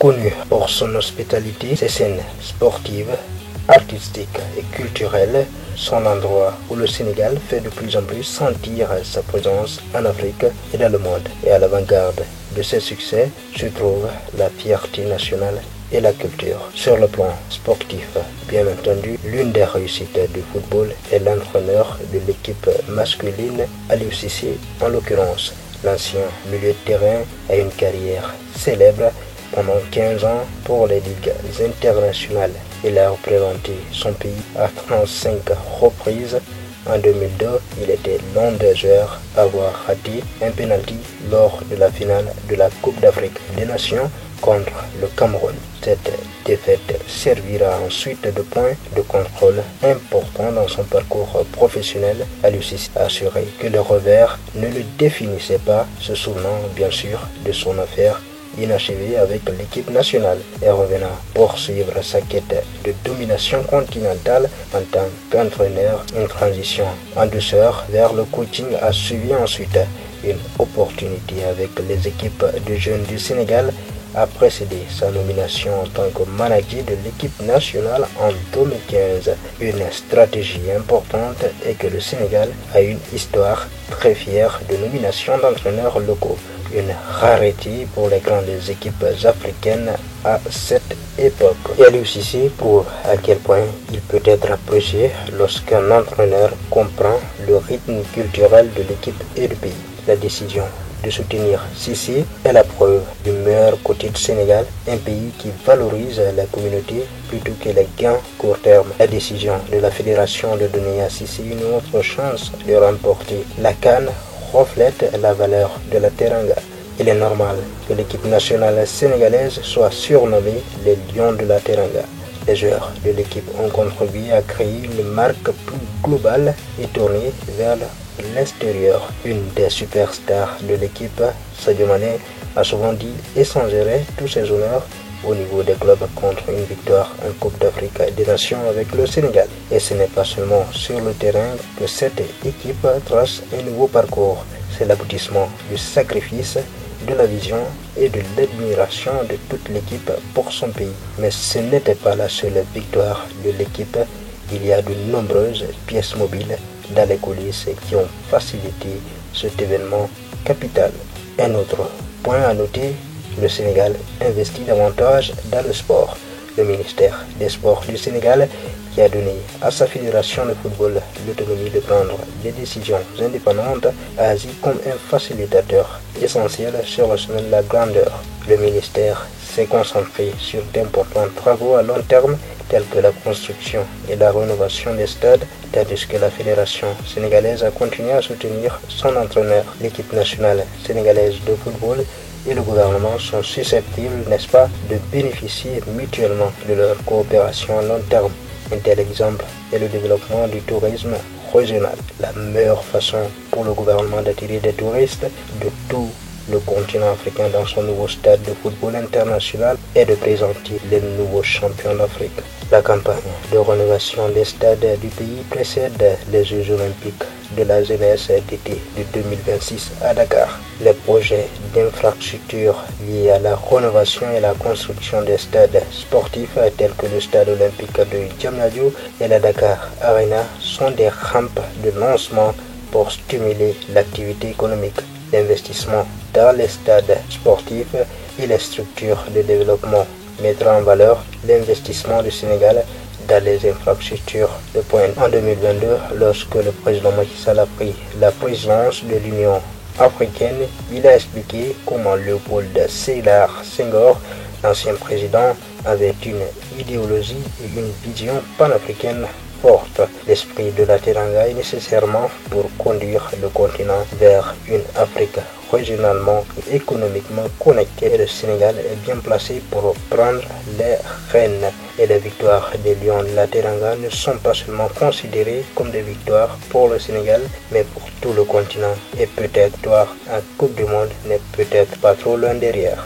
Connu pour son hospitalité, ses scènes sportives, artistiques et culturelles sont l'endroit où le Sénégal fait de plus en plus sentir sa présence en Afrique et dans le monde. Et à l'avant-garde de ses succès se trouve la fierté nationale et la culture. Sur le plan sportif, bien entendu, l'une des réussites du football est l'entraîneur de l'équipe masculine, Aliou Cissé. En l'occurrence, l'ancien milieu de terrain a une carrière célèbre pendant 15 ans pour les ligues internationales. Il a représenté son pays à 35 reprises. En 2002, il était l'un des joueurs à avoir raté un penalty lors de la finale de la Coupe d'Afrique des Nations contre le Cameroun. Cette défaite servira ensuite de point de contrôle important dans son parcours professionnel. Aliou Cissé a assuré que le revers ne le définissait pas, se souvenant bien sûr de son affaire inachevé avec l'équipe nationale et revenant poursuivre sa quête de domination continentale en tant qu'entraîneur. Une transition en douceur vers le coaching a suivi ensuite. Une opportunité avec les équipes de jeunes du Sénégal a précédé sa nomination en tant que manager de l'équipe nationale en 2015. Une stratégie importante est que le Sénégal a une histoire très fière de nomination d'entraîneurs locaux. Une rareté pour les grandes équipes africaines à cette époque. Et Aliou Cissé prouve à quel point il peut être apprécié lorsqu'un entraîneur comprend le rythme culturel de l'équipe et du pays. La décision de soutenir Cissé est la preuve du meilleur côté du Sénégal, un pays qui valorise la communauté plutôt que les gains court terme. La décision de la fédération de donner à Cissé une autre chance de remporter la CAN reflète la valeur de la Teranga. Il est normal que l'équipe nationale sénégalaise soit surnommée les Lions de la Teranga. Les joueurs de l'équipe ont contribué à créer une marque plus globale et tournée vers l'extérieur. Une des superstars de l'équipe, Sadio Mané, a souvent dit échangerait tous ses honneurs au niveau des clubs contre une victoire en Coupe d'Afrique des Nations avec le Sénégal. Et ce n'est pas seulement sur le terrain que cette équipe trace un nouveau parcours. C'est l'aboutissement du sacrifice, de la vision et de l'admiration de toute l'équipe pour son pays. Mais ce n'était pas la seule victoire de l'équipe. Il y a de nombreuses pièces mobiles dans les coulisses qui ont facilité cet événement capital. Un autre point à noter, le Sénégal investit davantage dans le sport. Le ministère des Sports du Sénégal, qui a donné à sa fédération de football l'autonomie de prendre des décisions indépendantes, a agi comme un facilitateur essentiel sur le chemin de la grandeur. Le ministère s'est concentré sur d'importants travaux à long terme tels que la construction et la rénovation des stades, tandis que la fédération sénégalaise a continué à soutenir son entraîneur. L'équipe nationale sénégalaise de football et le gouvernement sont susceptibles, n'est-ce pas, de bénéficier mutuellement de leur coopération à long terme. Un tel exemple est le développement du tourisme régional. La meilleure façon pour le gouvernement d'attirer des touristes de tout le continent africain dans son nouveau stade de football international est de présenter les nouveaux champions d'Afrique. La campagne de rénovation des stades du pays précède les Jeux olympiques de la jeunesse d'été de 2026 à Dakar. Les projets d'infrastructure liés à la rénovation et la construction des stades sportifs tels que le stade olympique de Diamniadio et la Dakar Arena sont des rampes de lancement pour stimuler l'activité économique. L'investissement dans les stades sportifs et les structures de développement mettra en valeur l'investissement du Sénégal dans les infrastructures de pointe. En 2022, lorsque le président Macky Sall a pris la présidence de l'Union africaine, il a expliqué comment Léopold Sédar Senghor, l'ancien président, avait une idéologie et une vision panafricaine forte. L'esprit de la Teranga est nécessairement pour conduire le continent vers une Afrique régionalement et économiquement connecté et le Sénégal est bien placé pour prendre les rênes. Et les victoires des Lions de la Teranga ne sont pas seulement considérées comme des victoires pour le Sénégal, mais pour tout le continent. Et peut-être victoire en Coupe du Monde n'est peut-être pas trop loin derrière.